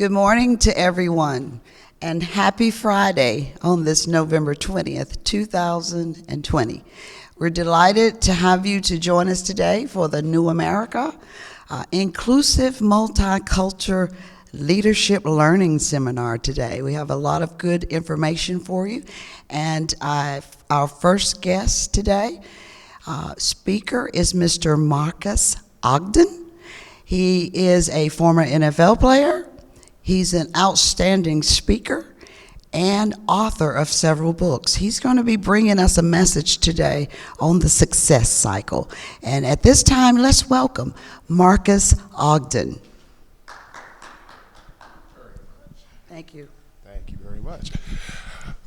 Good morning to everyone, and happy Friday on this November 20th, 2020. We're delighted to have you to join us today for the New America Inclusive Multicultural Leadership Learning Seminar today. We have a lot of good information for you, and our first guest today, speaker is Mr. Marques Ogden. He is a former NFL player. He's an outstanding speaker and author of several books. He's going to be bringing us a message today on the success cycle. And at this time, let's welcome Marques Ogden. Thank you. Thank you very much.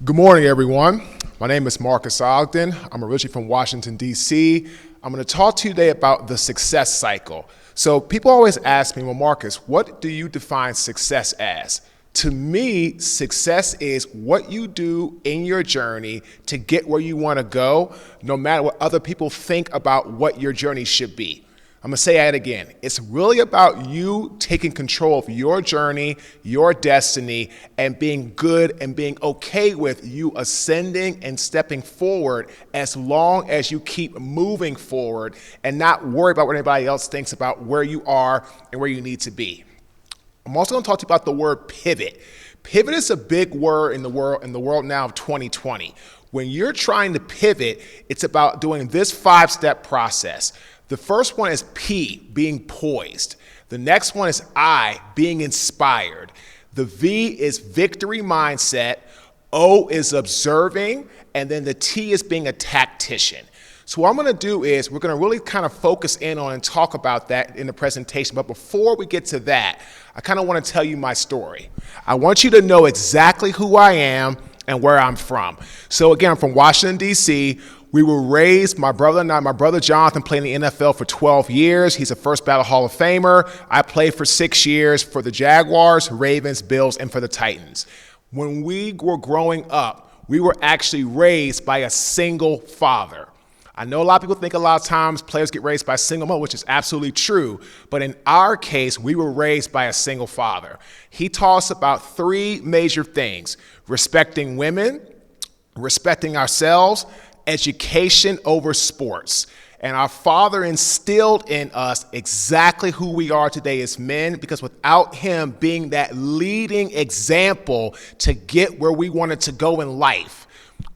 Good morning, everyone. My name is Marques Ogden. I'm originally from Washington, D.C. I'm going to talk to you today about the success cycle. So people always ask me, well, Marques, what do you define success as? To me, success is what you do in your journey to get where you want to go, no matter what other people think about what your journey should be. I'm going to say that again. It's really about you taking control of your journey, your destiny, and being good and being okay with you ascending and stepping forward as long as you keep moving forward and not worry about what anybody else thinks about where you are and where you need to be. I'm also going to talk to you about the word pivot. Pivot is a big word in the world now of 2020. When you're trying to pivot, it's about doing this 5-step process. The first one is P, being poised. The next one is I, being inspired. The V is victory mindset. O is observing. And then the T is being a tactician. So what I'm going to do is we're going to really kind of focus in on and talk about that in the presentation. But before we get to that, I kind of want to tell you my story. I want you to know exactly who I am and where I'm from. So again, I'm from Washington, D.C. We were raised, my brother Jonathan played in the NFL for 12 years. He's a first ballot Hall of Famer. I played for 6 years for the Jaguars, Ravens, Bills, and for the Titans. When we were growing up, we were actually raised by a single father. I know a lot of people think a lot of times players get raised by a single mother, which is absolutely true. But in our case, we were raised by a single father. He taught us about 3 major things: respecting women, respecting ourselves, education over sports. And our father instilled in us exactly who we are today as men, because without him being that leading example to get where we wanted to go in life,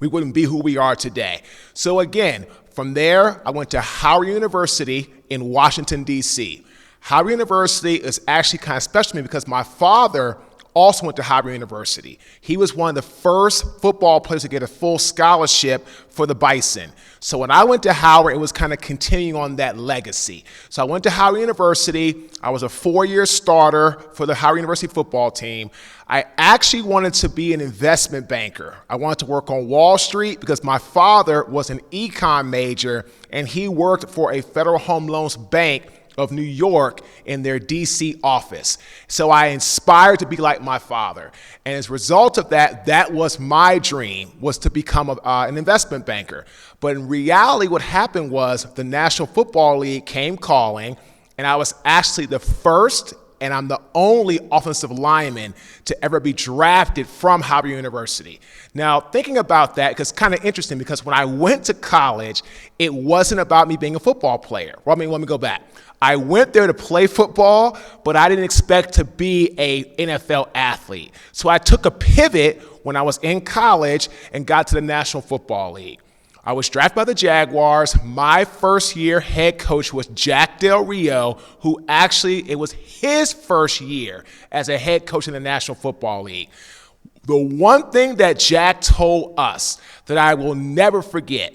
we wouldn't be who we are today. So again, from there, I went to Howard University in Washington, D.C. Howard University is actually kind of special to me because my father also went to Howard University. He was one of the first football players to get a full scholarship for the Bison. So when I went to Howard, it was kind of continuing on that legacy. So I went to Howard University. I was a 4-year starter for the Howard University football team. I actually wanted to be an investment banker. I wanted to work on Wall Street because my father was an econ major and he worked for a Federal Home Loans Bank of New York in their DC office. So I inspired to be like my father. And as a result of that, that was my dream, was to become an investment banker. But in reality, what happened was the National Football League came calling, and I was actually the first, and I'm the only offensive lineman to ever be drafted from Howard University. Now, thinking about that, because it's kind of interesting, because when I went to college, it wasn't about me being a football player. Well, let me go back. I went there to play football, but I didn't expect to be an NFL athlete. So I took a pivot when I was in college and got to the National Football League. I was drafted by the Jaguars. My first year head coach was Jack Del Rio, who actually, it was his first year as a head coach in the National Football League. The one thing that Jack told us that I will never forget,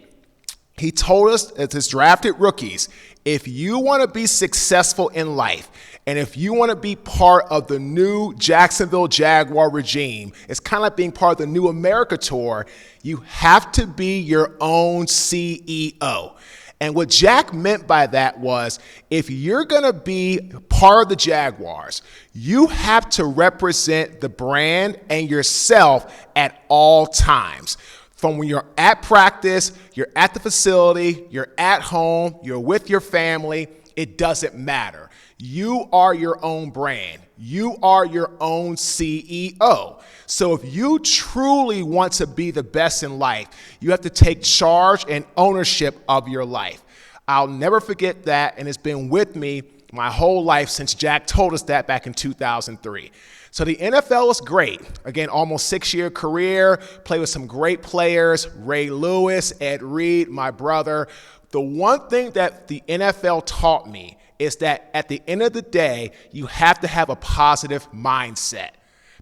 he told us as his drafted rookies, if you want to be successful in life, and if you want to be part of the new Jacksonville Jaguar regime, it's kind of like being part of the New America tour, you have to be your own CEO. And what Jack meant by that was, if you're going to be part of the Jaguars, you have to represent the brand and yourself at all times. From when you're at practice, you're at the facility, you're at home, you're with your family, it doesn't matter. You are your own brand. You are your own CEO. So if you truly want to be the best in life, you have to take charge and ownership of your life. I'll never forget that, and it's been with me my whole life since Jack told us that back in 2003. So the NFL is great. Again, almost 6-year career, played with some great players, Ray Lewis, Ed Reed, my brother. The one thing that the NFL taught me is that at the end of the day, you have to have a positive mindset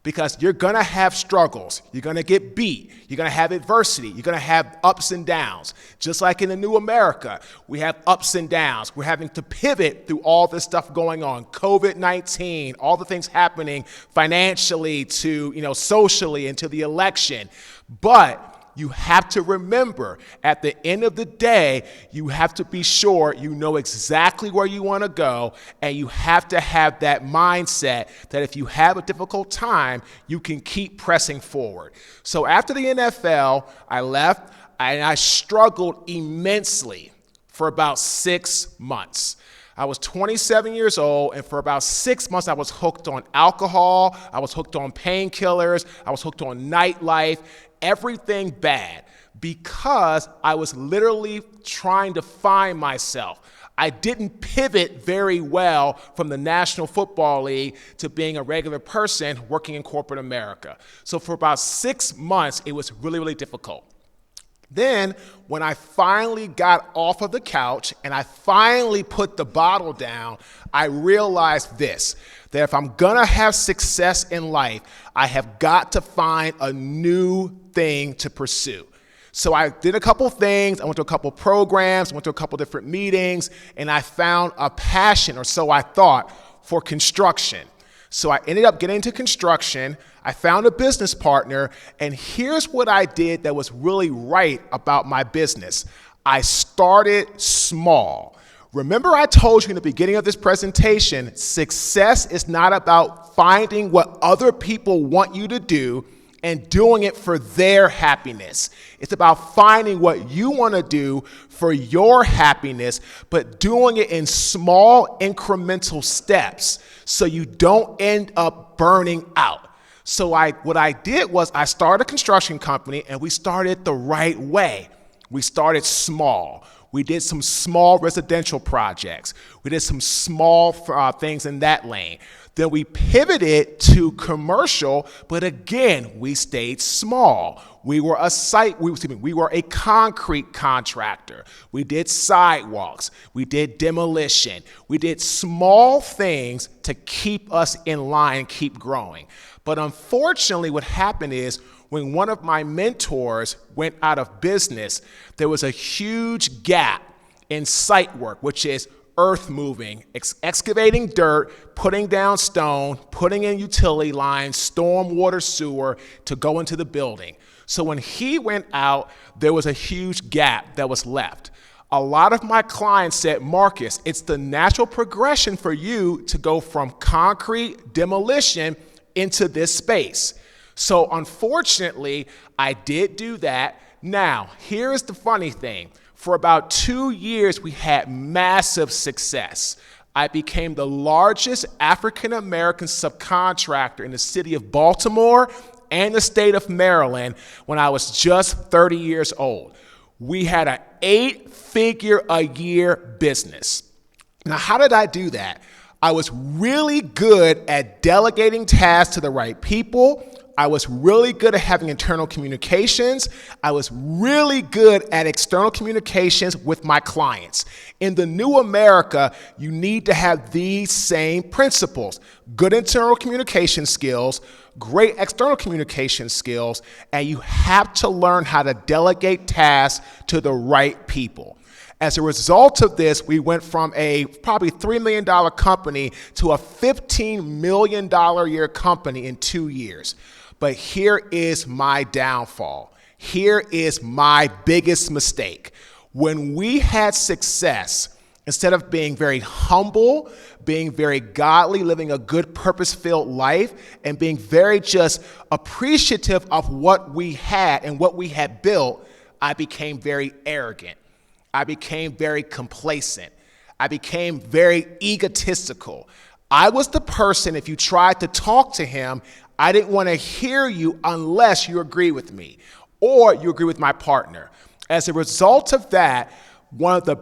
because you're going to have struggles. You're going to get beat. You're going to have adversity. You're going to have ups and downs. Just like in the new America, we have ups and downs. We're having to pivot through all this stuff going on, COVID-19, all the things happening financially to, socially and to the election. But you have to remember, at the end of the day, you have to be sure you know exactly where you want to go, and you have to have that mindset that if you have a difficult time, you can keep pressing forward. So after the NFL, I left, and I struggled immensely for about 6 months. I was 27 years old, and for about 6 months, I was hooked on alcohol, I was hooked on painkillers, I was hooked on nightlife, everything bad, because I was literally trying to find myself. I didn't pivot very well from the National Football League to being a regular person working in corporate America. So for about 6 months, it was really, really difficult. Then, when I finally got off of the couch and I finally put the bottle down, I realized this, that if I'm gonna have success in life, I have got to find a new thing to pursue. So I did a couple things, I went to a couple programs, went to a couple different meetings, and I found a passion, or so I thought, for construction. So I ended up getting into construction. I found a business partner, and here's what I did that was really right about my business. I started small. Remember I told you in the beginning of this presentation, success is not about finding what other people want you to do and doing it for their happiness. It's about finding what you want to do for your happiness, but doing it in small incremental steps so you don't end up burning out. So what I did was I started a construction company, and we started the right way. We started small. We did some small residential projects. We did some small things in that lane. Then we pivoted to commercial, but again, we stayed small. We were a concrete contractor. We did sidewalks. We did demolition. We did small things to keep us in line, keep growing. But unfortunately, what happened is when one of my mentors went out of business, there was a huge gap in site work, which is earth moving, excavating dirt, putting down stone, putting in utility lines, storm water, sewer to go into the building. So when he went out, there was a huge gap that was left. A lot of my clients said, Marques, it's the natural progression for you to go from concrete demolition into this space. So unfortunately, I did do that. Now, here's the funny thing. For about 2 years, we had massive success. I became the largest African-American subcontractor in the city of Baltimore and the state of Maryland when I was just 30 years old. We had an 8-figure-a-year business. Now, how did I do that? I was really good at delegating tasks to the right people. I was really good at having internal communications. I was really good at external communications with my clients. In the new America, you need to have these same principles: good internal communication skills, great external communication skills, and you have to learn how to delegate tasks to the right people. As a result of this, we went from a probably $3 million company to a $15 million a year company in 2 years. But here is my downfall. Here is my biggest mistake. When we had success, instead of being very humble, being very godly, living a good purpose-filled life, and being very just appreciative of what we had and what we had built, I became very arrogant. I became very complacent. I became very egotistical. I was the person, if you tried to talk to him, I didn't want to hear you unless you agree with me or you agree with my partner. As a result of that, one of the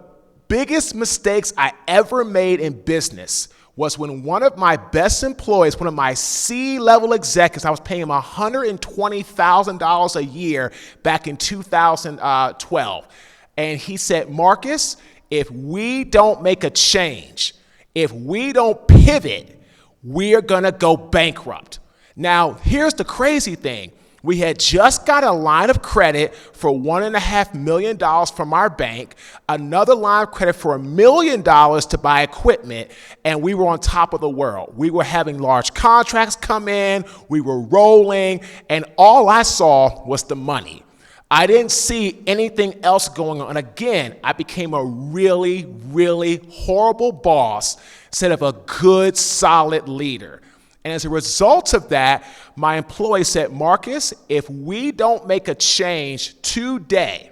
biggest mistakes I ever made in business was when one of my best employees, one of my C-level executives, I was paying him $120,000 a year back in 2012. And he said, Marques, if we don't make a change, if we don't pivot, we are going to go bankrupt. Now, here's the crazy thing. We had just got a line of credit for $1.5 million from our bank, another line of credit for $1 million to buy equipment, and we were on top of the world. We were having large contracts come in, we were rolling, and all I saw was the money. I didn't see anything else going on. And again, I became a really, really horrible boss instead of a good, solid leader. And as a result of that, my employee said, Marques, if we don't make a change today,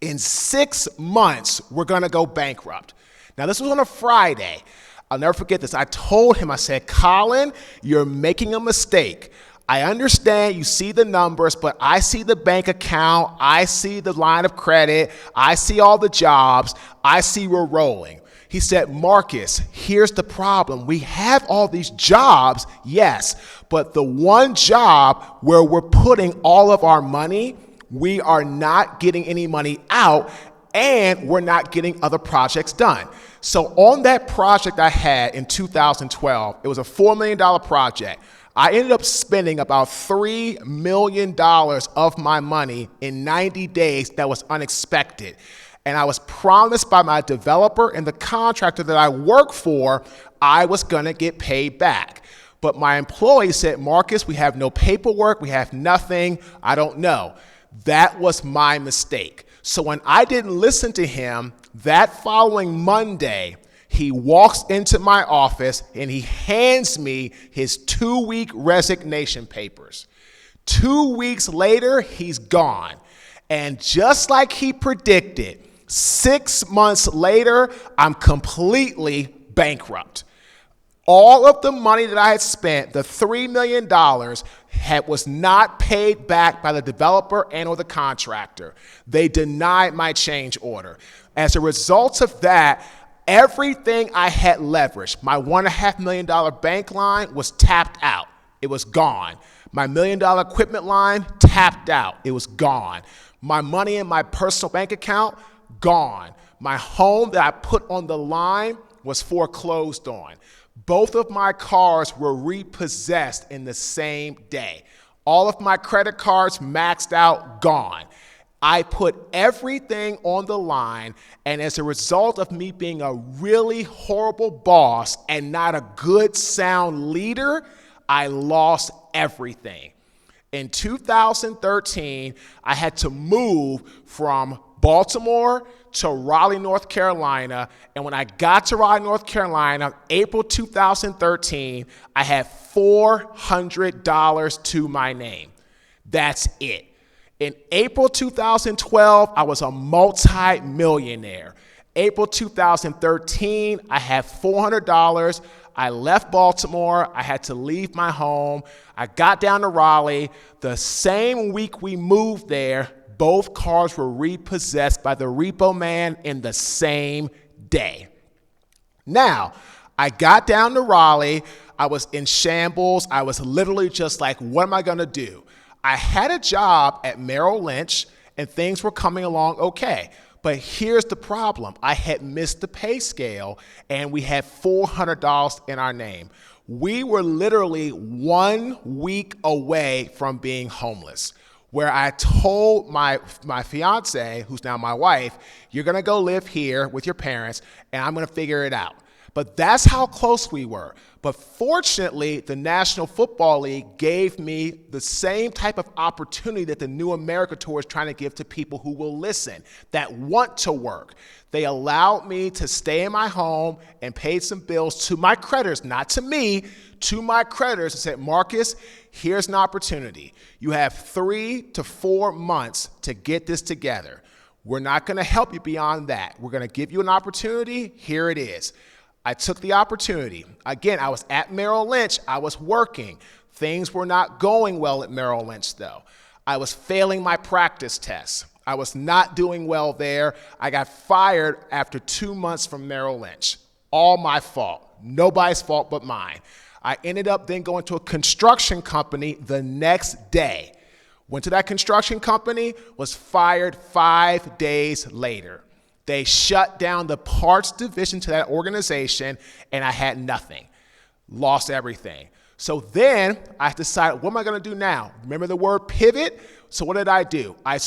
in 6 months, we're going to go bankrupt. Now, this was on a Friday. I'll never forget this. I told him, I said, Colin, you're making a mistake. I understand you see the numbers, but I see the bank account. I see the line of credit. I see all the jobs. I see we're rolling. He said, Marques, here's the problem. We have all these jobs, yes, but the one job where we're putting all of our money, we are not getting any money out, and we're not getting other projects done. So on that project I had in 2012, it was a $4 million project. I ended up spending about $3 million of my money in 90 days. That was unexpected. And I was promised by my developer and the contractor that I work for, I was gonna get paid back. But my employee said, Marques, we have no paperwork, we have nothing, I don't know. That was my mistake. So when I didn't listen to him, that following Monday, he walks into my office and he hands me his 2-week resignation papers. 2 weeks later, he's gone. And just like he predicted, 6 months later, I'm completely bankrupt. All of the money that I had spent, the $3 million, was not paid back by the developer and or the contractor. They denied my change order. As a result of that, everything I had leveraged, my $1.5 million bank line was tapped out. It was gone. My $1 million equipment line, tapped out. It was gone. My money in my personal bank account, gone. My home that I put on the line was foreclosed on. Both of my cars were repossessed in the same day. All of my credit cards maxed out, gone. I put everything on the line, and as a result of me being a really horrible boss and not a good, sound leader, I lost everything. In 2013, I had to move from Baltimore to Raleigh, North Carolina, and when I got to Raleigh, North Carolina, April 2013, I had $400 to my name. That's it. In April 2012, I was a multi-millionaire. April 2013, I had $400. I left Baltimore. I had to leave my home. I got down to Raleigh. The same week we moved there, both cars were repossessed by the repo man in the same day. Now, I got down to Raleigh. I was in shambles. I was literally just like, what am I going to do? I had a job at Merrill Lynch, and things were coming along okay. But here's the problem. I had missed the pay scale, and we had $400 in our name. We were literally 1 week away from being homeless, where I told my fiance, who's now my wife, you're going to go live here with your parents, and I'm going to figure it out. But that's how close we were. But fortunately, the National Football League gave me the same type of opportunity that the New America Tour is trying to give to people who will listen, that want to work. They allowed me to stay in my home and paid some bills to my creditors, not to me, to my creditors, and said, Marques, here's an opportunity. You have 3 to 4 months to get this together. We're not going to help you beyond that. We're going to give you an opportunity. Here it is. I took the opportunity. Again, I was at Merrill Lynch. I was working. Things were not going well at Merrill Lynch, though. I was failing my practice tests. I was not doing well there. I got fired after 2 months from Merrill Lynch. All my fault. Nobody's fault but mine. I ended up then going to a construction company the next day. Went to that construction company, was fired 5 days later. They shut down the parts division to that organization, and I had nothing. Lost everything. So then I decided, what am I going to do now? Remember the word pivot? So what did I do? I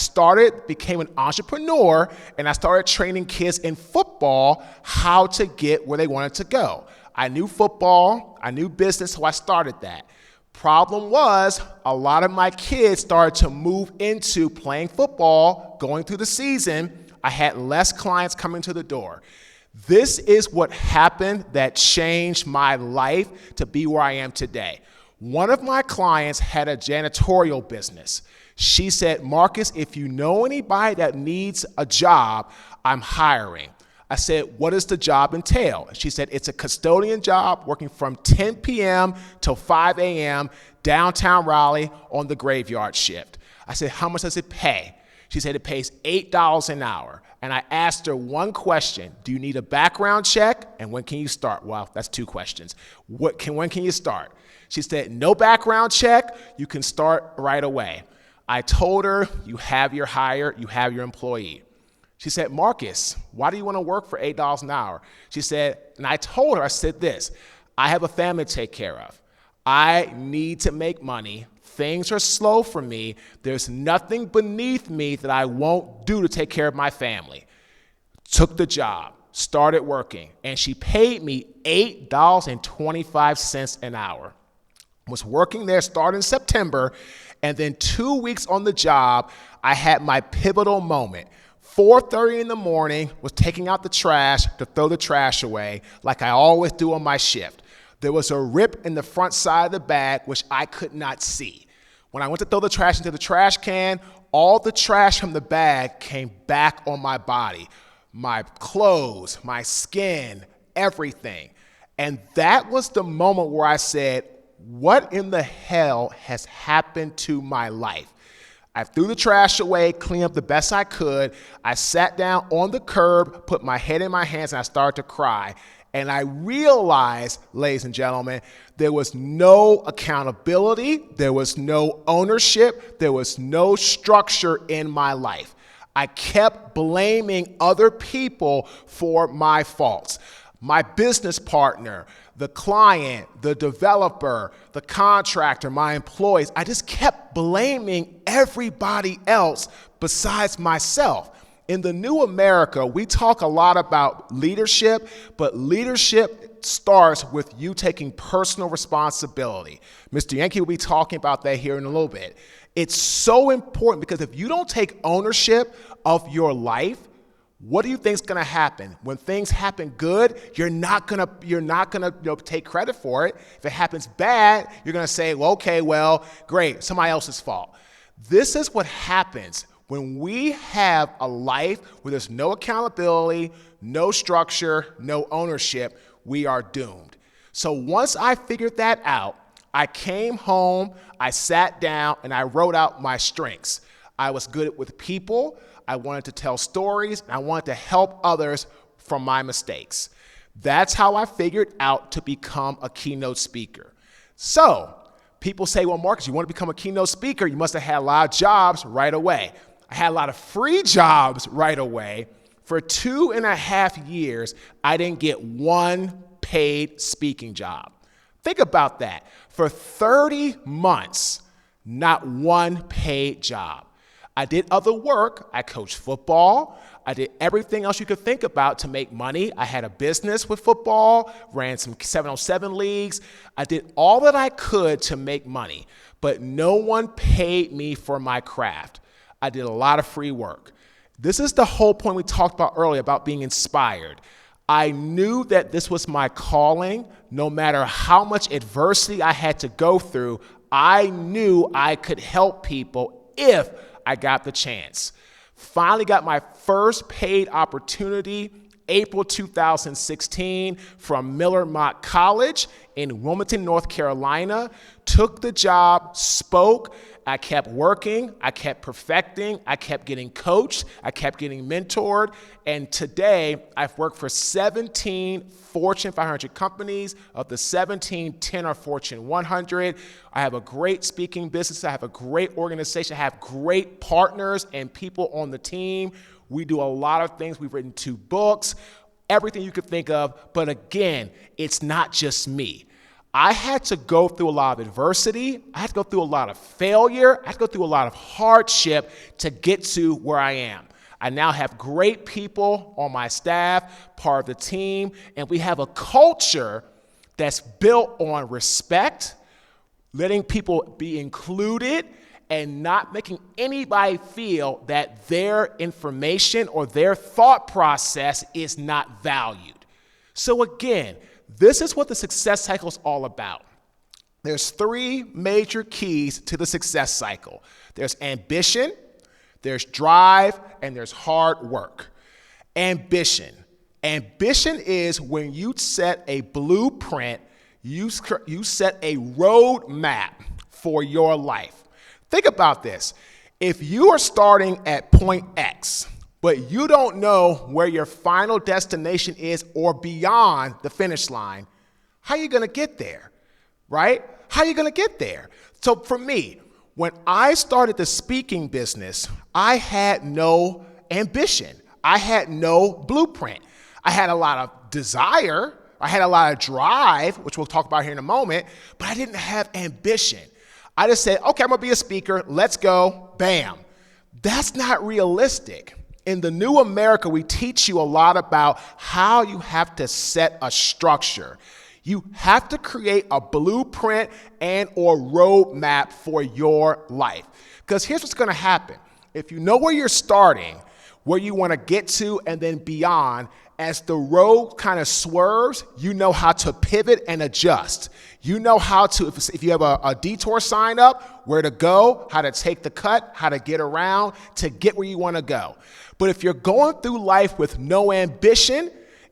became an entrepreneur, and I started training kids in football how to get where they wanted to go. I knew football, I knew business, so I started that. Problem was, a lot of my kids started to move into playing football, going through the season. I had less clients coming to the door. This is what happened that changed my life to be where I am today. One of my clients had a janitorial business. She said, Marques, if you know anybody that needs a job, I'm hiring. I said, what does the job entail? She said, it's a custodian job working from 10 p.m. till 5 a.m. downtown Raleigh on the graveyard shift. I said, how much does it pay? She said it pays $8 an hour. And I asked her one question. Do you need a background check? And when can you start? Well, that's 2 questions. When can you start? She said, no background check. You can start right away. I told her, you have your hire, you have your employee. She said, Marques, why do you want to work for $8 an hour? She said, and I told her, I said this, I have a family to take care of. I need to make money. Things are slow for me. There's nothing beneath me that I won't do to take care of my family. Took the job, started working, and she paid me $8.25 an hour. Was working there starting in September, and then 2 weeks on the job, I had my pivotal moment. 4:30 in the morning, was taking out the trash to throw the trash away like I always do on my shift. There was a rip in the front side of the bag, which I could not see. When I went to throw the trash into the trash can, all the trash from the bag came back on my body. My clothes, my skin, everything. And that was the moment where I said, what in the hell has happened to my life? I threw the trash away, cleaned up the best I could. I sat down on the curb, put my head in my hands, and I started to cry. And I realized, ladies and gentlemen, there was no accountability, there was no ownership, there was no structure in my life. I kept blaming other people for my faults. My business partner, the client, the developer, the contractor, my employees, I just kept blaming everybody else besides myself. In the new America, we talk a lot about leadership, but leadership starts with you taking personal responsibility. Mr. Yankee will be talking about that here in a little bit. It's so important because if you don't take ownership of your life, what do you think is going to happen? When things happen good, you're not gonna take credit for it. If it happens bad, you're going to say, well, okay, well, great, somebody else's fault. This is what happens when we have a life where there's no accountability, no structure, no ownership. We are doomed. So once I figured that out, I came home, I sat down, and I wrote out my strengths. I was good with people. I wanted to tell stories, and I wanted to help others from my mistakes. That's how I figured out to become a keynote speaker. So people say, well, Marques, you want to become a keynote speaker, you must have had a lot of jobs right away. I had a lot of free jobs right away. For 2.5 years, I didn't get one paid speaking job. Think about that. For 30 months, not one paid job. I did other work. I coached football. I did everything else you could think about to make money. I had a business with football, ran some 7-on-7 leagues. I did all that I could to make money, but no one paid me for my craft. I did a lot of free work. This is the whole point we talked about earlier about being inspired. I knew that this was my calling. No matter how much adversity I had to go through, I knew I could help people if I got the chance. Finally got my first paid opportunity April 2016 from Miller Mock College in Wilmington, North Carolina. Took the job, spoke. I kept working, I kept perfecting, I kept getting coached, I kept getting mentored, and today I've worked for 17 Fortune 500 companies. Of the 17, 10 are Fortune 100. I have a great speaking business, I have a great organization, I have great partners and people on the team. We do a lot of things. We've written 2 books, everything you could think of, but again, it's not just me. I had to go through a lot of adversity. I had to go through a lot of failure. I had to go through a lot of hardship to get to where I am. I now have great people on my staff, part of the team, and we have a culture that's built on respect, letting people be included, and not making anybody feel that their information or their thought process is not valued. So again, this is what the success cycle is all about. There's 3 major keys to the success cycle. There's ambition, there's drive, and there's hard work. Ambition. Ambition is when you set a blueprint, you set a roadmap for your life. Think about this. If you are starting at point X, but you don't know where your final destination is or beyond the finish line, how are you going to get there, right? How are you going to get there? So for me, when I started the speaking business, I had no ambition. I had no blueprint. I had a lot of desire. I had a lot of drive, which we'll talk about here in a moment, but I didn't have ambition. I just said, okay, I'm going to be a speaker. Let's go. Bam. That's not realistic. In the New America, we teach you a lot about how you have to set a structure. You have to create a blueprint and or roadmap for your life. Because here's what's going to happen. If you know where you're starting, where you want to get to, and then beyond, as the road kind of swerves, you know how to pivot and adjust. You know how to, if you have a detour sign up, where to go, how to take the cut, how to get around to get where you want to go. But if you're going through life with no ambition,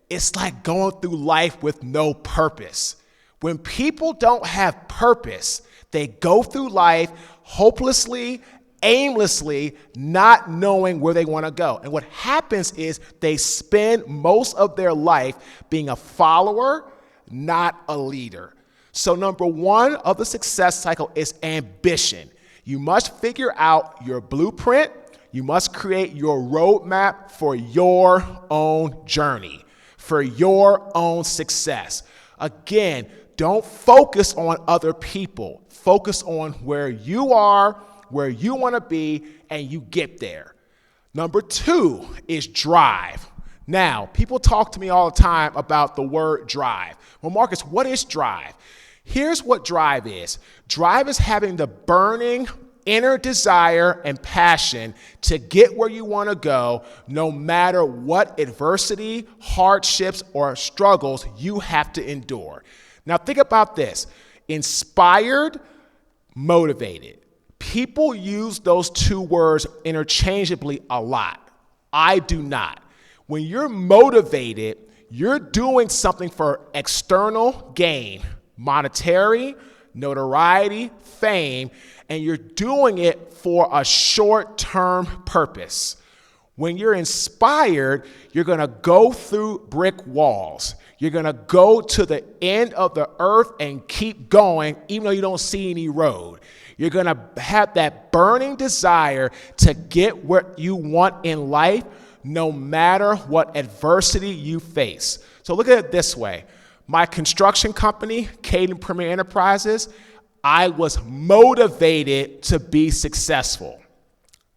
it's like going through life with no purpose. When people don't have purpose, they go through life hopelessly, aimlessly, not knowing where they want to go. And what happens is they spend most of their life being a follower, not a leader. So number 1 of the success cycle is ambition. You must figure out your blueprint. You must create your roadmap for your own journey, for your own success. Again, don't focus on other people. Focus on where you are, where you want to be, and you get there. Number 2 is drive. Now, people talk to me all the time about the word drive. Well, Marcus, what is drive? Here's what drive is. Drive is having the burning inner desire and passion to get where you want to go, no matter what adversity, hardships, or struggles you have to endure. Now, think about this. Inspired, motivated. People use those 2 words interchangeably a lot. I do not. When you're motivated, you're doing something for external gain, monetary, notoriety, fame, and you're doing it for a short-term purpose. When you're inspired, you're going to go through brick walls. You're going to go to the end of the earth and keep going, even though you don't see any road. You're going to have that burning desire to get what you want in life, no matter what adversity you face. So look at it this way. My construction company, Tate Premier Enterprises, I was motivated to be successful.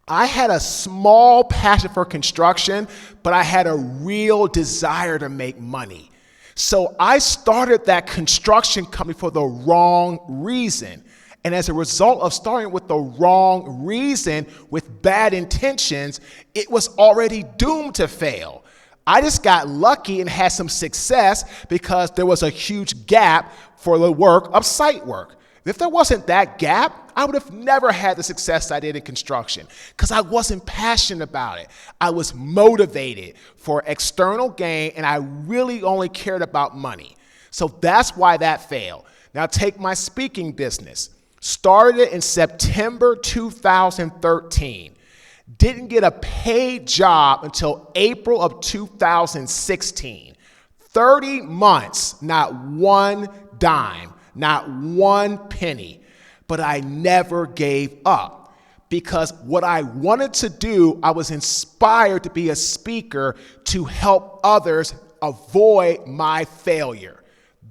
I had a small passion for construction, but I had a real desire to make money. So I started that construction company for the wrong reason. And as a result of starting with the wrong reason, with bad intentions, it was already doomed to fail. I just got lucky and had some success because there was a huge gap for the work of site work. If there wasn't that gap, I would have never had the success I did in construction because I wasn't passionate about it. I was motivated for external gain, and I really only cared about money. So that's why that failed. Now take my speaking business. Started in September 2013. Didn't get a paid job until April of 2016. 30 months, not one dime, not one penny. But I never gave up because what I wanted to do, I was inspired to be a speaker to help others avoid my failure.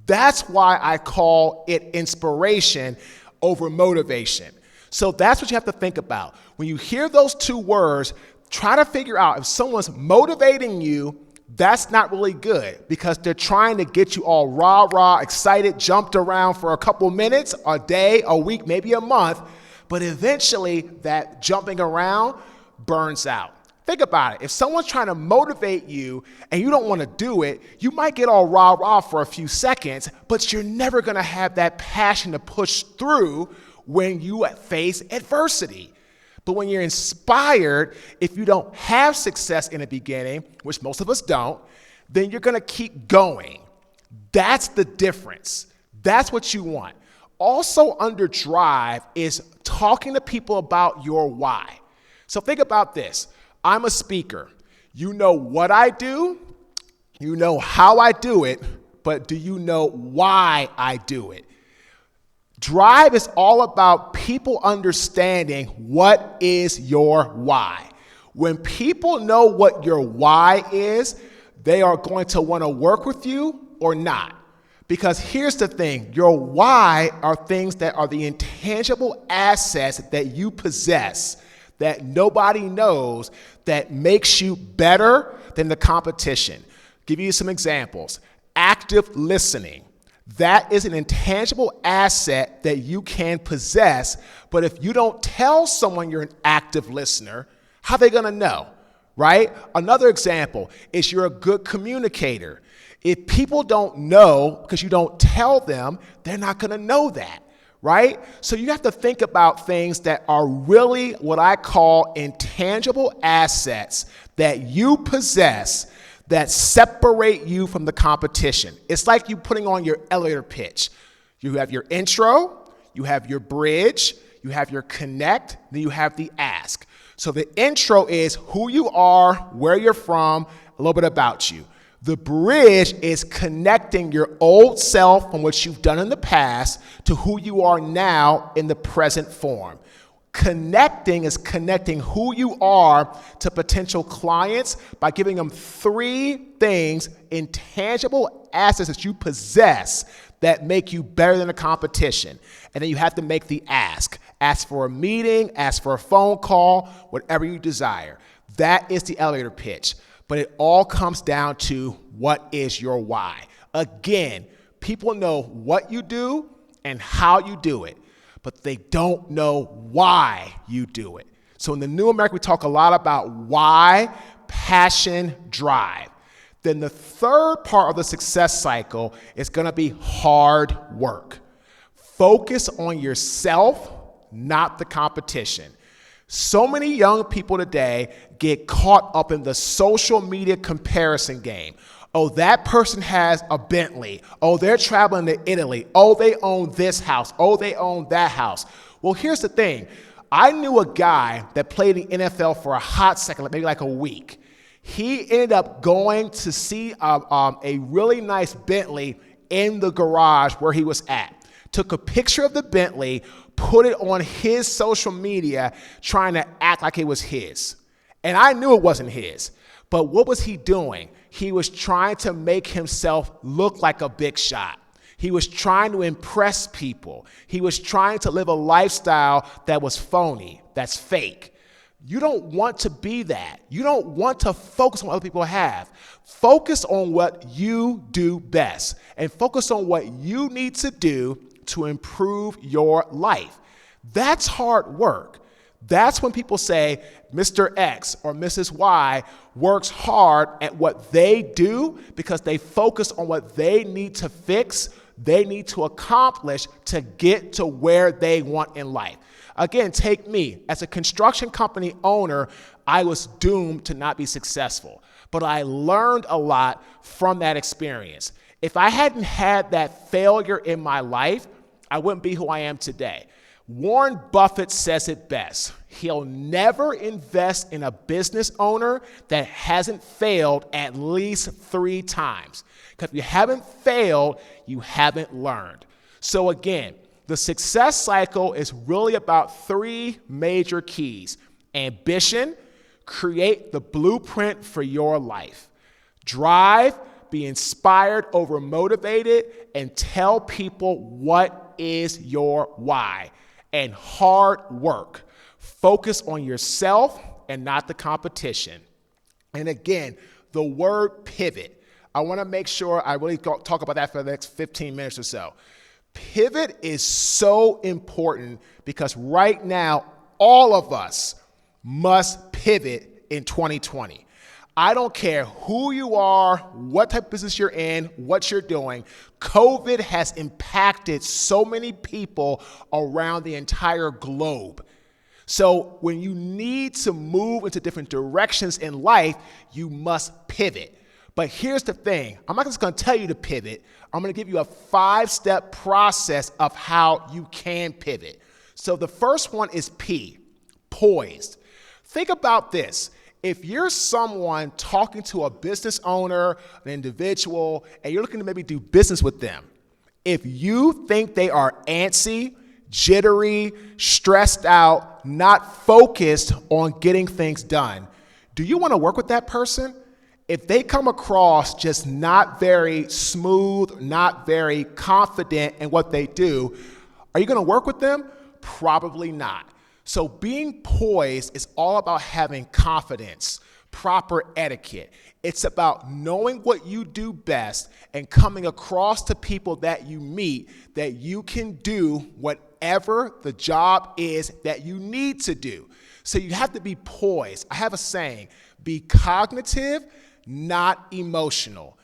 That's why I call it inspiration over motivation. So that's what you have to think about. When you hear those two words, try to figure out if someone's motivating you, that's not really good because they're trying to get you all rah, excited, jumped around for a couple minutes, a day, a week, maybe a month, but eventually that jumping around burns out. Think about it. If someone's trying to motivate you and you don't want to do it, you might get all rah for a few seconds, but you're never going to have that passion to push through when you face adversity. But when you're inspired, if you don't have success in the beginning, which most of us don't, then you're going to keep going. That's the difference. That's what you want. Also under drive is talking to people about your why. So think about this. I'm a speaker. You know what I do, you know how I do it, but do you know why I do it? Drive is all about people understanding what is your why. When people know what your why is, they are going to want to work with you or not. Because here's the thing, your why are things that are the intangible assets that you possess that nobody knows that makes you better than the competition. Give you some examples. Active listening. That is an intangible asset that you can possess, but if you don't tell someone you're an active listener, how are they going to know, right? Another example is you're a good communicator. If people don't know because you don't tell them, they're not going to know that, right? So you have to think about things that are really what I call intangible assets that you possess that separate you from the competition. It's like you putting on your elevator pitch. You have your intro, you have your bridge, you have your connect, then you have the ask. So the intro is who you are, where you're from, a little bit about you. The bridge is connecting your old self from what you've done in the past to who you are now in the present form. Connecting is connecting who you are to potential clients by giving them 3 things, intangible assets that you possess that make you better than the competition. And then you have to make the ask. Ask for a meeting, ask for a phone call, whatever you desire. That is the elevator pitch. But it all comes down to what is your why. Again, people know what you do and how you do it, but they don't know why you do it. So in the New America, we talk a lot about why, passion, drive. Then the third part of the success cycle is going to be hard work. Focus on yourself, not the competition. So many young people today get caught up in the social media comparison game. Oh, that person has a Bentley. Oh, they're traveling to Italy. Oh, they own this house. Oh, they own that house. Well, here's the thing. I knew a guy that played in the NFL for a hot second, maybe like a week. He ended up going to see a really nice Bentley in the garage where he was at. Took a picture of the Bentley, put it on his social media, trying to act like it was his. And I knew it wasn't his. But what was he doing? He was trying to make himself look like a big shot. He was trying to impress people. He was trying to live a lifestyle that was phony, that's fake. You don't want to be that. You don't want to focus on what other people have. Focus on what you do best and focus on what you need to do to improve your life. That's hard work. That's when people say Mr. X or Mrs. Y works hard at what they do because they focus on what they need to fix, they need to accomplish to get to where they want in life. Again, take me. As a construction company owner, I was doomed to not be successful, but I learned a lot from that experience. If I hadn't had that failure in my life, I wouldn't be who I am today. Warren Buffett says it best. He'll never invest in a business owner that hasn't failed at least 3 times. Because if you haven't failed, you haven't learned. So again, the success cycle is really about 3 major keys. Ambition, create the blueprint for your life. Drive, be inspired over motivated, and tell people what is your why. And hard work. Focus on yourself and not the competition. And again, the word pivot. I want to make sure I really talk about that for the next 15 minutes or so. Pivot is so important because right now, all of us must pivot in 2020. I don't care who you are, what type of business you're in, what you're doing. COVID has impacted so many people around the entire globe. So when you need to move into different directions in life, you must pivot. But here's the thing. I'm not just going to tell you to pivot. I'm going to give you a 5-step process of how you can pivot. So the first one is P, poised. Think about this. If you're someone talking to a business owner, an individual, and you're looking to maybe do business with them, if you think they are antsy, jittery, stressed out, not focused on getting things done, do you want to work with that person? If they come across just not very smooth, not very confident in what they do, are you going to work with them? Probably not. So being poised is all about having confidence, proper etiquette. It's about knowing what you do best and coming across to people that you meet that you can do whatever the job is that you need to do. So you have to be poised. I have a saying, be cognitive, not emotional.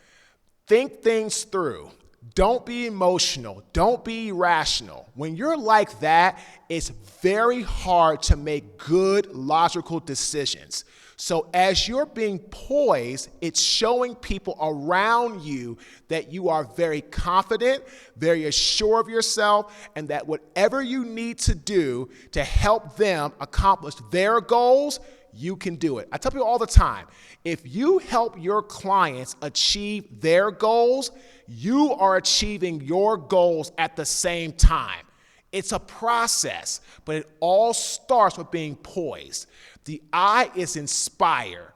Think things through. Don't be emotional. Don't be irrational. When you're like that, it's very hard to make good, logical decisions. So as you're being poised, it's showing people around you that you are very confident, very assured of yourself, and that whatever you need to do to help them accomplish their goals, you can do it. I tell people all the time, if you help your clients achieve their goals, you are achieving your goals at the same time. It's a process, but it all starts with being poised. The I is inspire.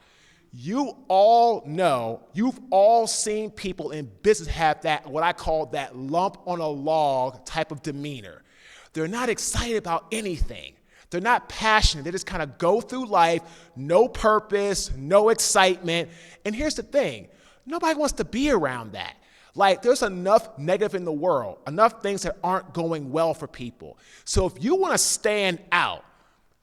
You all know, you've all seen people in business have that, what I call that lump on a log type of demeanor. They're not excited about anything. They're not passionate. They just kind of go through life, no purpose, no excitement. And here's the thing. Nobody wants to be around that. Like, there's enough negative in the world, enough things that aren't going well for people. So if you want to stand out,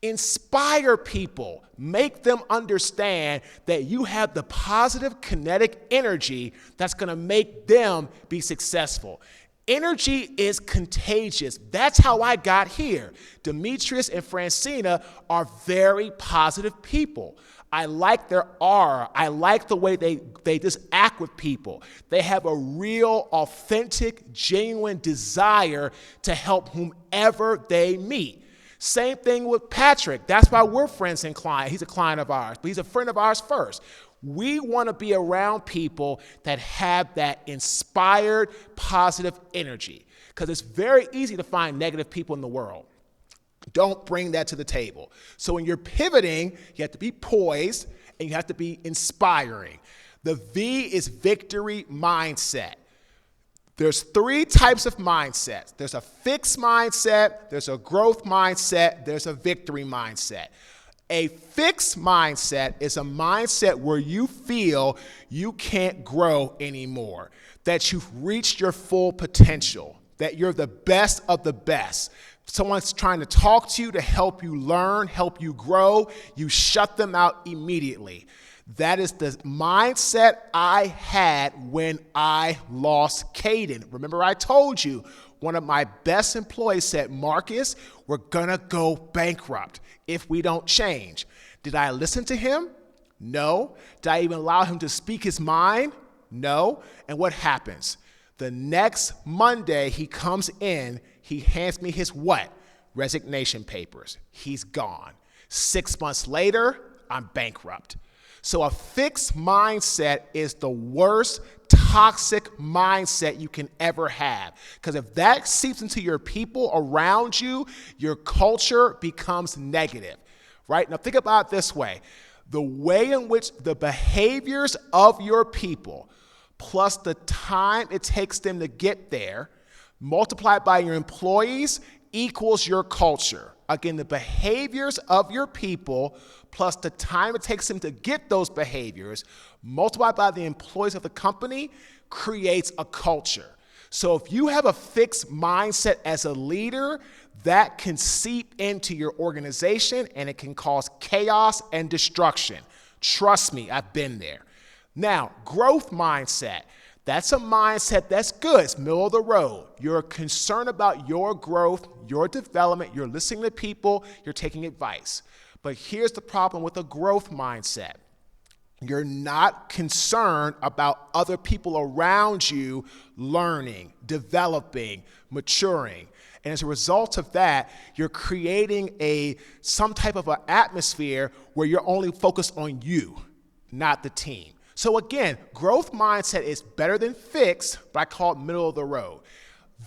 inspire people, make them understand that you have the positive kinetic energy that's going to make them be successful. Energy is contagious. That's how I got here. Demetrius and Francina are very positive people. I like their aura. I like the way they just act with people. They have a real, authentic, genuine desire to help whomever they meet. Same thing with Patrick. That's why we're friends and client. He's a client of ours, but he's a friend of ours first. We want to be around people that have that inspired, positive energy because it's very easy to find negative people in the world. Don't bring that to the table. So when you're pivoting, you have to be poised and you have to be inspiring. The V is victory mindset. There's 3 types of mindsets. There's a fixed mindset, there's a growth mindset, there's a victory mindset. A fixed mindset is a mindset where you feel you can't grow anymore, that you've reached your full potential, that you're the best of the best. Someone's trying to talk to you to help you learn, help you grow, you shut them out immediately. That is the mindset I had when I lost Caden. Remember, I told you one of my best employees said, Marcus, we're going to go bankrupt if we don't change. Did I listen to him? No. Did I even allow him to speak his mind? No. And what happens? The next Monday, he comes in, he hands me his what? Resignation papers. He's gone. 6 months later, I'm bankrupt. So a fixed mindset is the worst toxic mindset you can ever have. Because if that seeps into your people around you, your culture becomes negative, right? Now think about it this way. The way in which the behaviors of your people plus the time it takes them to get there, multiplied by your employees, equals your culture. Again, the behaviors of your people plus the time it takes them to get those behaviors, multiplied by the employees of the company, creates a culture. So if you have a fixed mindset as a leader, that can seep into your organization and it can cause chaos and destruction. Trust me, I've been there. Now, growth mindset. That's a mindset that's good. It's middle of the road. You're concerned about your growth, your development. You're listening to people. You're taking advice. But here's the problem with a growth mindset. You're not concerned about other people around you learning, developing, maturing. And as a result of that, you're creating some type of an atmosphere where you're only focused on you, not the team. So again, growth mindset is better than fixed, but I call it middle of the road.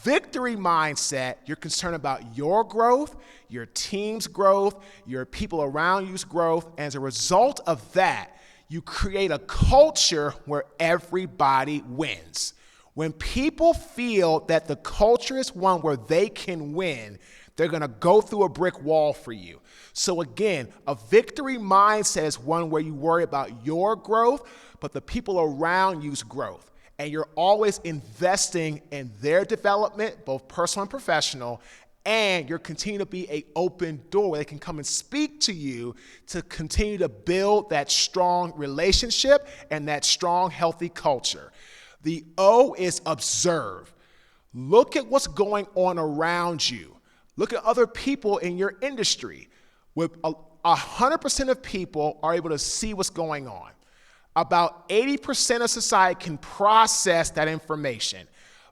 Victory mindset, you're concerned about your growth, your team's growth, your people around you's growth, and as a result of that, you create a culture where everybody wins. When people feel that the culture is one where they can win, they're going to go through a brick wall for you. So again, a victory mindset is one where you worry about your growth, but the people around you's growth. And you're always investing in their development, both personal and professional, and you're continuing to be an open door where they can come and speak to you to continue to build that strong relationship and that strong, healthy culture. The O is observe. Look at what's going on around you. Look at other people in your industry. With 100% of people are able to see what's going on. About 80% of society can process that information,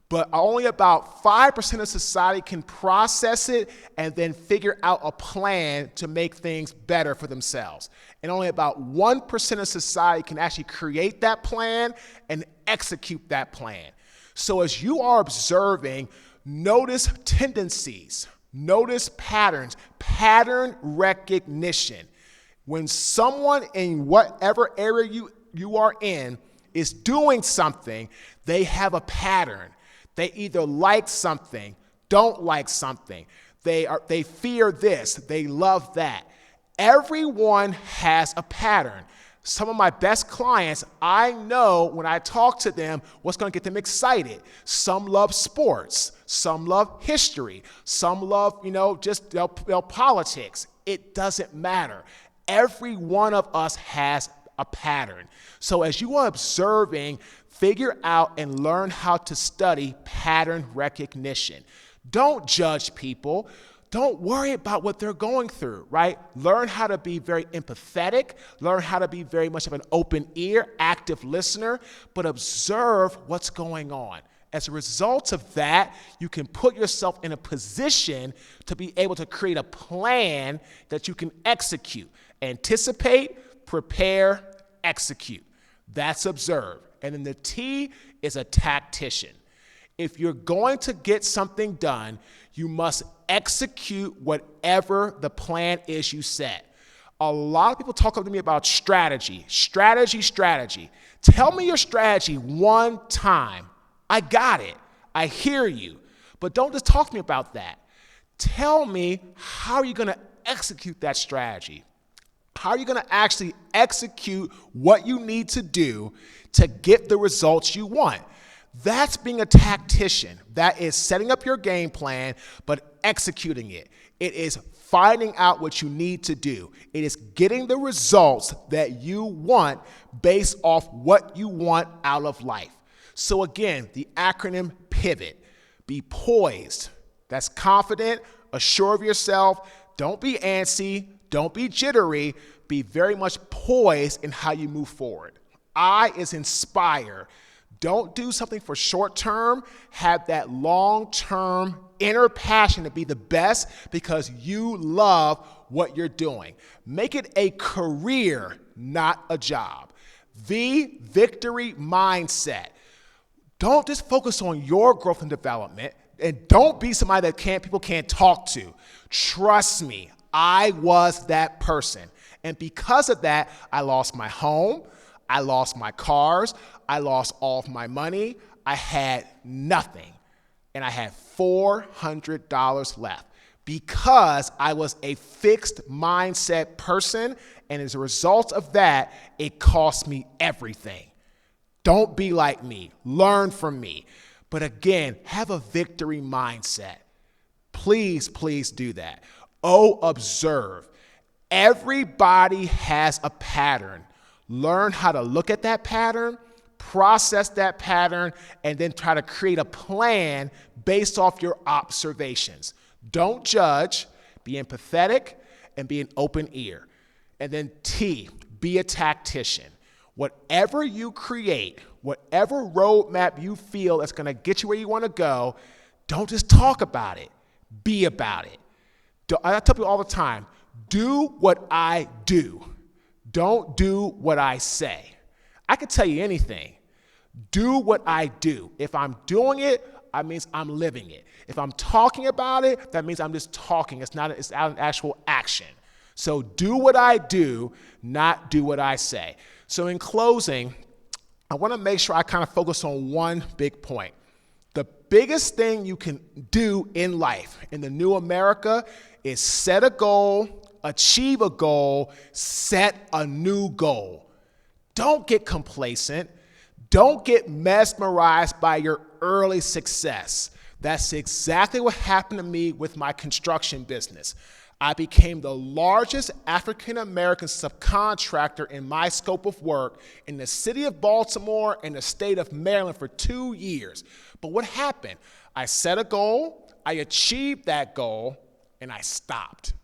but only about 5% of society can process it and then figure out a plan to make things better for themselves. And only about 1% of society can actually create that plan and execute that plan. So as you are observing, notice tendencies, notice patterns, pattern recognition. When someone in whatever area you are in is doing something, they have a pattern. They either like something, don't like something. They fear this, they love that. Everyone has a pattern. Some of my best clients, I know when I talk to them what's going to get them excited. Some love sports, some love history, some love, just politics. It doesn't matter. Every one of us has a pattern. So as you are observing, figure out and learn how to study pattern recognition. Don't judge people. Don't worry about what they're going through, right? Learn how to be very empathetic. Learn how to be very much of an open ear, active listener, but observe what's going on. As a result of that, you can put yourself in a position to be able to create a plan that you can execute. Anticipate, prepare, execute. That's observe. And then the T is a tactician. If you're going to get something done, you must execute whatever the plan is you set. A lot of people talk to me about strategy. Tell me your strategy one time. I got it. I hear you. But don't just talk to me about that. Tell me how are you going to execute that strategy. How are you going to actually execute what you need to do to get the results you want? That's being a tactician. That is setting up your game plan, but executing it. It is finding out what you need to do. It is getting the results that you want based off what you want out of life. So again, the acronym PIVOT. Be poised. That's confident, assured of yourself. Don't be antsy. Don't be jittery. Be very much poised in how you move forward. I is inspire. Don't do something for short term. Have that long term inner passion to be the best because you love what you're doing. Make it a career, not a job. V, victory mindset. Don't just focus on your growth and development, and don't be somebody that people can't talk to. Trust me, I was that person. And because of that, I lost my home, I lost my cars, I lost all of my money, I had nothing. And I had $400 left because I was a fixed mindset person, and as a result of that, it cost me everything. Don't be like me. Learn from me. But again, have a victory mindset. Please, please do that. O, observe. Everybody has a pattern. Learn how to look at that pattern, process that pattern, and then try to create a plan based off your observations. Don't judge. Be empathetic and be an open ear. And then T, be a tactician. Whatever you create, whatever roadmap you feel that's going to get you where you want to go, don't just talk about it. Be about it. I tell people all the time, do what I do. Don't do what I say. I could tell you anything. Do what I do. If I'm doing it, that means I'm living it. If I'm talking about it, that means I'm just talking. It's not an actual action. So do what I do, not do what I say. So in closing, I want to make sure I kind of focus on one big point. The biggest thing you can do in life, in the new America, is set a goal, achieve a goal, set a new goal. Don't get complacent. Don't get mesmerized by your early success. That's exactly what happened to me with my construction business. I became the largest African-American subcontractor in my scope of work in the city of Baltimore and the state of Maryland for 2 years. But what happened? I set a goal, I achieved that goal, and I stopped.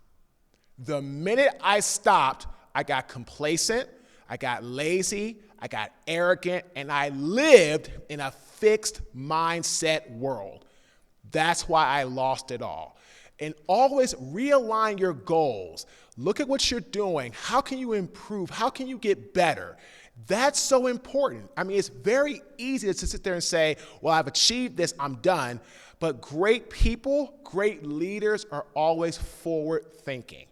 The minute I stopped, I got complacent, I got lazy, I got arrogant, and I lived in a fixed mindset world. That's why I lost it all. And always realign your goals. Look at what you're doing. How can you improve? How can you get better? That's so important. I mean, it's very easy to sit there and say, well, I've achieved this, I'm done. But great people, great leaders are always forward thinking,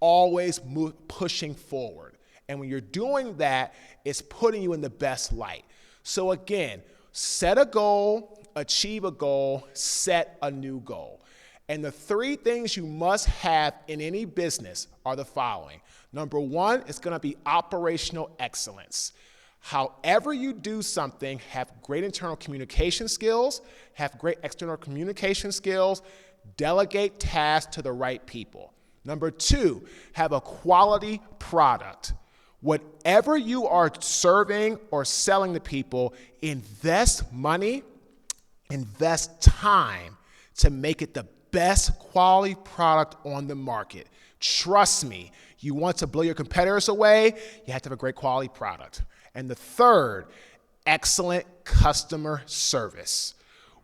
always pushing forward. And when you're doing that, it's putting you in the best light. So again, set a goal, achieve a goal, set a new goal. And the 3 things you must have in any business are the following. Number 1, it's going to be operational excellence. However you do something, have great internal communication skills, have great external communication skills, delegate tasks to the right people. Number 2, have a quality product. Whatever you are serving or selling to people, invest money, invest time to make it the best quality product on the market. Trust me, you want to blow your competitors away, you have to have a great quality product. And the 3rd, excellent customer service.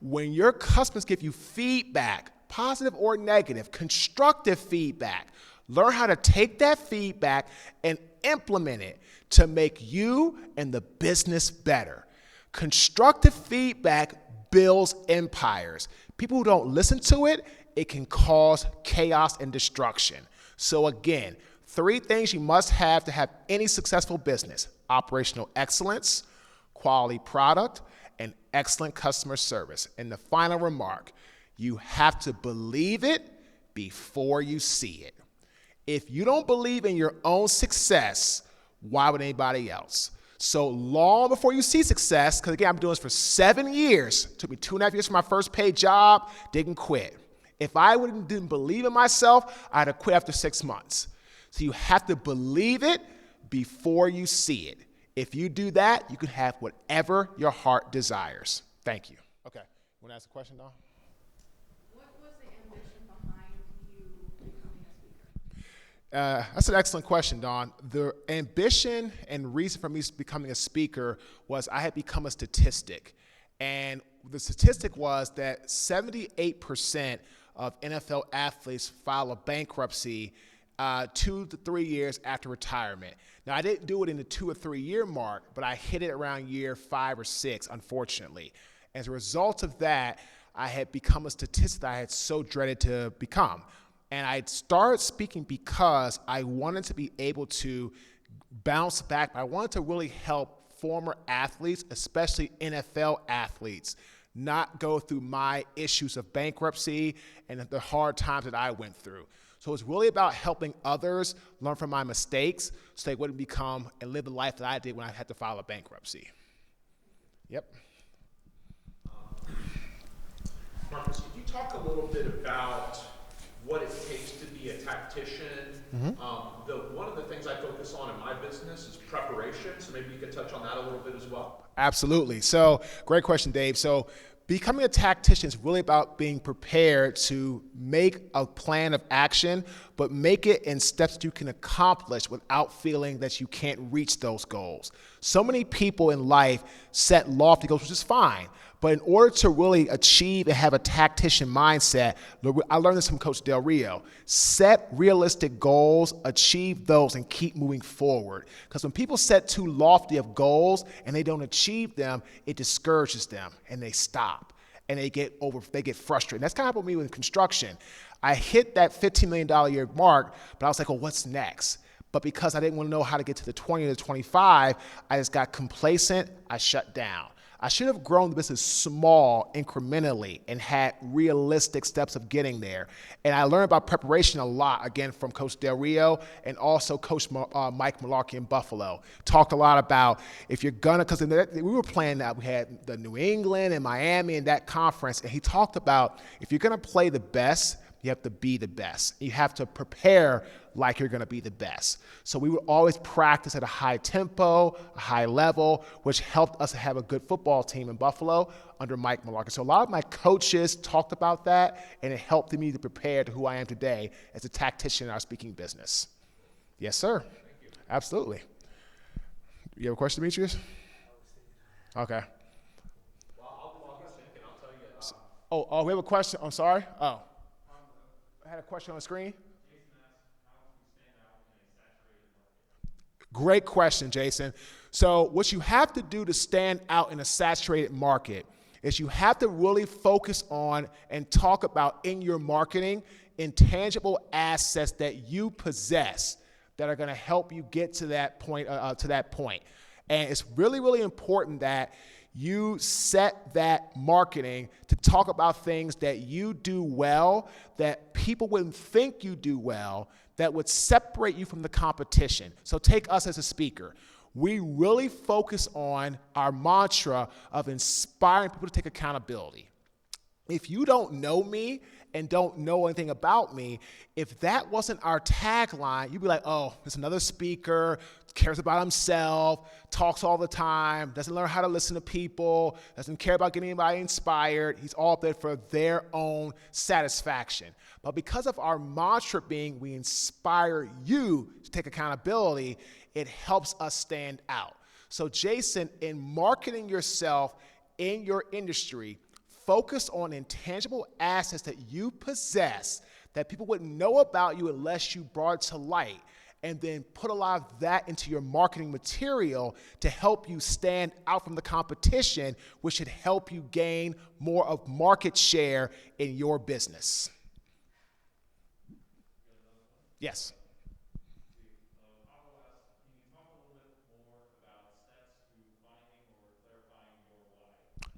When your customers give you feedback, positive or negative, constructive feedback, learn how to take that feedback and implement it to make you and the business better. Constructive feedback builds empires. People who don't listen to it, it can cause chaos and destruction. So again, 3 things you must have to have any successful business: operational excellence, quality product, and excellent customer service. And the final remark, you have to believe it before you see it. If you don't believe in your own success, why would anybody else? So long before you see success, because again, I've been doing this for 7 years. It took me 2.5 years for my first paid job, didn't quit. If I didn't believe in myself, I'd have quit after 6 months. So you have to believe it before you see it. If you do that, you can have whatever your heart desires. Thank you. Okay, you want to ask a question, Don? What was the ambition behind you becoming a speaker? That's an excellent question, Don. The ambition and reason for me becoming a speaker was I had become a statistic. And the statistic was that 78% of NFL athletes file a bankruptcy 2 to 3 years after retirement. Now, I didn't do it in the 2 or 3 year mark, but I hit it around year 5 or 6, unfortunately. As a result of that, I had become a statistic that I had so dreaded to become. And I started speaking because I wanted to be able to bounce back. I wanted to really help former athletes, especially NFL athletes, not go through my issues of bankruptcy and the hard times that I went through. So it's really about helping others learn from my mistakes so they wouldn't become and live the life that I did when I had to file a bankruptcy. Yep. Marques, could you talk a little bit about what it takes to be a tactician? One of the things I focus on in my business is preparation, so maybe you could touch on that a little bit as well. Absolutely. So great question, Dave. So becoming a tactician is really about being prepared to make a plan of action, but make it in steps that you can accomplish without feeling that you can't reach those goals. So many people in life set lofty goals, which is fine. But in order to really achieve and have a tactician mindset, I learned this from Coach Del Rio. Set realistic goals, achieve those, and keep moving forward. Because when people set too lofty of goals and they don't achieve them, it discourages them and they stop and they get frustrated. And that's kind of happened with me with construction. I hit that $15 million a year mark, but I was like, well, what's next? But because I didn't want to know how to get to the 20 or the 25, I just got complacent. I shut down. I should have grown the business small, incrementally, and had realistic steps of getting there. And I learned about preparation a lot, again, from Coach Del Rio and also Coach Mike Malarkey in Buffalo. Talked a lot about if you're gonna, because we were playing that, we had the New England and Miami in that conference, and he talked about if you're gonna play the best, you have to be the best. You have to prepare like you're going to be the best. So we would always practice at a high tempo, a high level, which helped us have a good football team in Buffalo under Mike Malarkey. So a lot of my coaches talked about that, and it helped me to prepare to who I am today as a tactician in our speaking business. Yes, sir. Thank you. Absolutely. You have a question, Demetrius? Okay. Well, I'll think and I'll tell you. Oh, we have a question. I'm sorry. Oh. I had a question on the screen. Jason asked, how can we stand out in a saturated market? Great question, Jason. So what you have to do to stand out in a saturated market is you have to really focus on and talk about in your marketing intangible assets that you possess that are going to help you get to that point. And it's really, really important that you set that marketing to talk about things that you do well, that people wouldn't think you do well, that would separate you from the competition. So take us as a speaker. We really focus on our mantra of inspiring people to take accountability. If you don't know me and don't know anything about me, if that wasn't our tagline, you'd be like, oh, it's another speaker, cares about himself, talks all the time, doesn't learn how to listen to people, doesn't care about getting anybody inspired. He's all up there for their own satisfaction. But because of our mantra being we inspire you to take accountability, it helps us stand out. So Jason, in marketing yourself in your industry, focus on intangible assets that you possess that people wouldn't know about you unless you brought it to light, and then put a lot of that into your marketing material to help you stand out from the competition, which should help you gain more of market share in your business. Yes.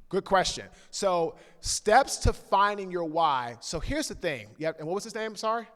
Good question. So steps to finding your why. So here's the thing. Yeah, and what was his name? Sorry?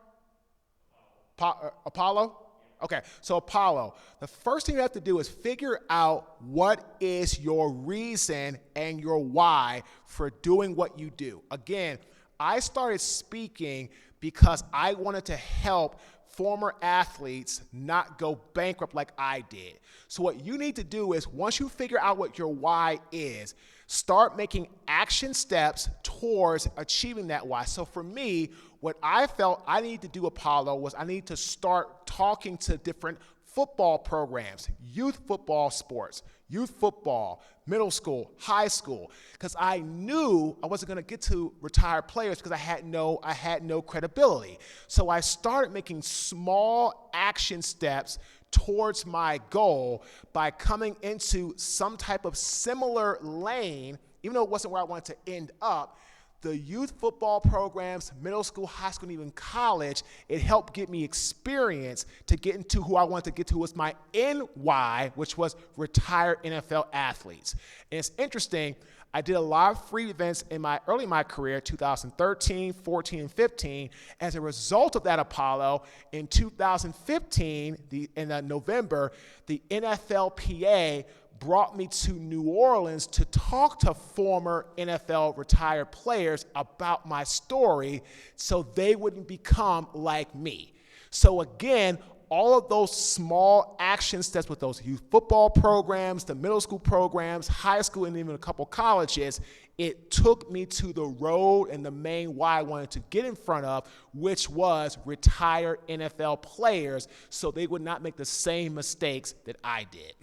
Apollo? Okay, so Apollo. The first thing you have to do is figure out what is your reason and your why for doing what you do. Again, I started speaking because I wanted to help former athletes not go bankrupt like I did. So what you need to do is, once you figure out what your why is, start making action steps towards achieving that why. So for me, what I felt I needed to do, Apollo, was I need to start talking to different football programs, youth football sports, youth football, middle school, high school, because I knew I wasn't going to get to retired players because I had no credibility. So I started making small action steps towards my goal by coming into some type of similar lane, even though it wasn't where I wanted to end up. The youth football programs, middle school, high school, and even college, it helped get me experience to get into who I wanted to get to, was my NY, which was retired NFL athletes. And it's interesting, I did a lot of free events early in my career, 2013, 14, and 15. As a result of that, Apollo, in 2015, in November, the NFLPA brought me to New Orleans to talk to former NFL retired players about my story so they wouldn't become like me. So again, all of those small action steps with those youth football programs, the middle school programs, high school, and even a couple colleges, it took me to the road and the main why I wanted to get in front of, which was retired NFL players, so they would not make the same mistakes that I did.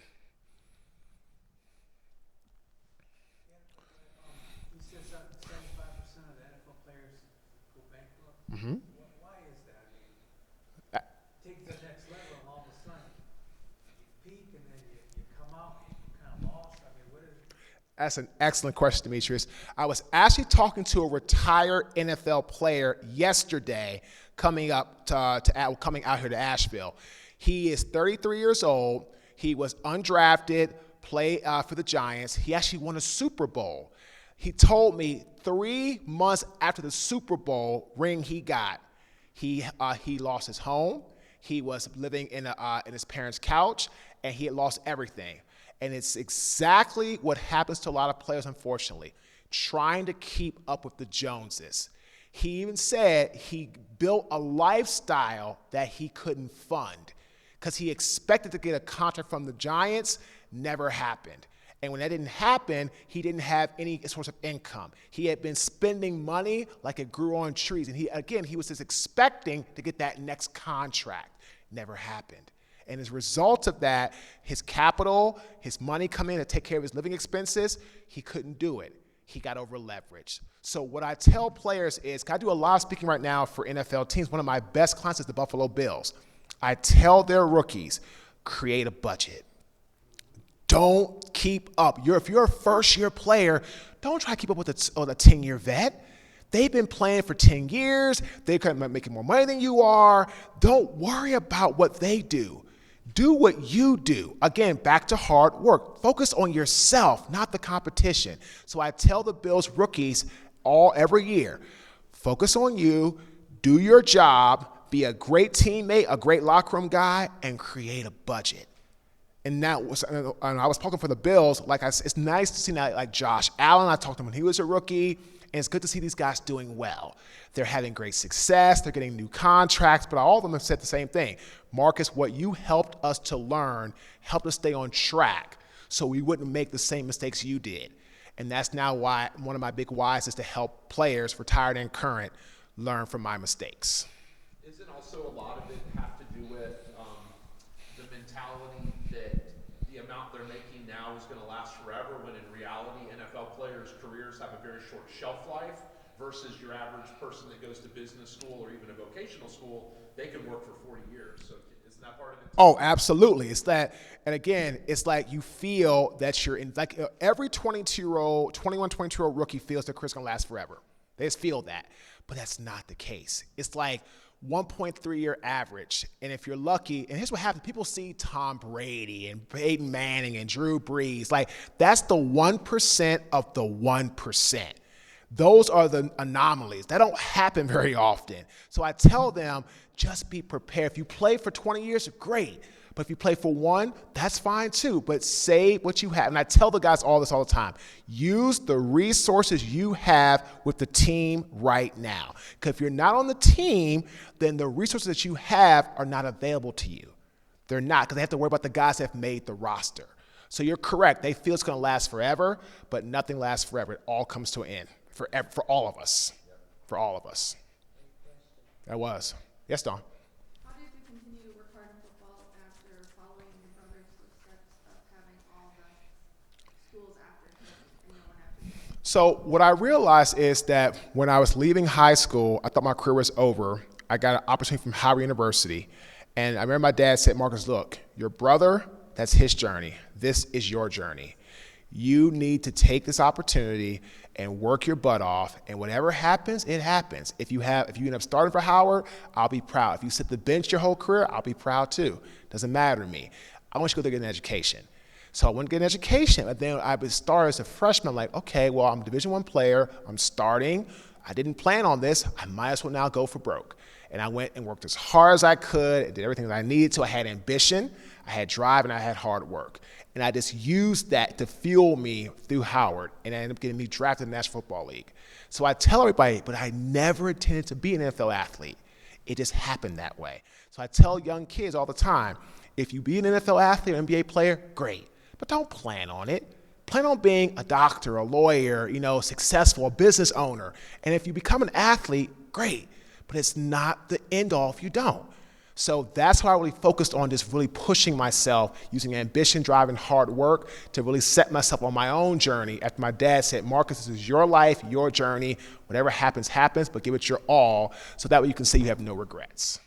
You said 75% of the NFL players go bankrupt. Mm-hmm. Why is that? I mean, take the next level and all of a sudden you peak and then you come out and you kind of lost. I mean, what is it? That's an excellent question, Demetrius. I was actually talking to a retired NFL player yesterday coming out here to Asheville. He is 33 years old. He was undrafted, played for the Giants. He actually won a Super Bowl. He told me 3 months after the Super Bowl ring he got, he lost his home. He was living in his parents' couch, and he had lost everything. And it's exactly what happens to a lot of players, unfortunately, trying to keep up with the Joneses. He even said he built a lifestyle that he couldn't fund because he expected to get a contract from the Giants, never happened. And when that didn't happen, he didn't have any source of income. He had been spending money like it grew on trees. And he was just expecting to get that next contract. Never happened. And as a result of that, his capital, his money coming in to take care of his living expenses, he couldn't do it. He got over leveraged. So what I tell players is, 'cause I do a lot of speaking right now for NFL teams. One of my best clients is the Buffalo Bills. I tell their rookies, create a budget. Don't keep up. If you're a first-year player, don't try to keep up with a 10-year vet. They've been playing for 10 years. They're making more money than you are. Don't worry about what they do. Do what you do. Again, back to hard work. Focus on yourself, not the competition. So I tell the Bills rookies every year, focus on you, do your job, be a great teammate, a great locker room guy, and create a budget. And I was talking for the Bills. It's nice to see now, like Josh Allen. I talked to him when he was a rookie, and it's good to see these guys doing well. They're having great success. They're getting new contracts, but all of them have said the same thing. Marcus, what you helped us to learn helped us stay on track so we wouldn't make the same mistakes you did. And that's now why one of my big whys is to help players, retired and current, learn from my mistakes. Isn't also a lot of it have to do with the mentality that the amount they're making now is going to last forever, when in reality NFL players' careers have a very short shelf life versus your average person that goes to business school or even a vocational school, they can work for 40 years. So isn't that part of it? Oh, absolutely. It's that, and again, it's like you feel that you're in, like every 22-year-old, 21, 22-year-old rookie feels their career's going to last forever. They just feel that. But that's not the case. It's like 1.3-year average. And if you're lucky, and here's what happens, people see Tom Brady and Peyton Manning and Drew Brees. Like, that's the 1% of the 1%. Those are the anomalies. That don't happen very often. So I tell them, just be prepared. If you play for 20 years, great. But if you play for one, that's fine too. But save what you have. And I tell the guys all this all the time. Use the resources you have with the team right now. Because if you're not on the team, then the resources that you have are not available to you. They're not, because they have to worry about the guys that have made the roster. So you're correct. They feel it's going to last forever, but nothing lasts forever. It all comes to an end for all of us. For all of us. That was. Yes, Don. How did you continue to work hard in football after following your brother's footsteps of having all the schools after him and no one after him? So what I realized is that when I was leaving high school, I thought my career was over. I got an opportunity from Howard University. And I remember my dad said, Marcus, look, your brother, that's his journey. This is your journey. You need to take this opportunity and work your butt off, and whatever happens, it happens. If you end up starting for Howard, I'll be proud. If you sit the bench your whole career, I'll be proud too. Doesn't matter to me. I want you to go there and get an education. So I went to get an education, and then I would start as a freshman. I'm like, okay, well, I'm a Division I player. I'm starting. I didn't plan on this. I might as well now go for broke. And I went and worked as hard as I could, did everything that I needed to. I had ambition, I had drive, and I had hard work. And I just used that to fuel me through Howard, and I ended up getting me drafted in the National Football League. So I tell everybody, but I never intended to be an NFL athlete. It just happened that way. So I tell young kids all the time, if you be an NFL athlete or NBA player, great, but don't plan on it. Plan on being a doctor, a lawyer, successful, a business owner. And if you become an athlete, great, but it's not the end all if you don't. So that's why I really focused on just really pushing myself, using ambition, drive, and hard work to really set myself on my own journey. After my dad said, Marcus, this is your life, your journey. Whatever happens, happens, but give it your all, so that way you can say you have no regrets.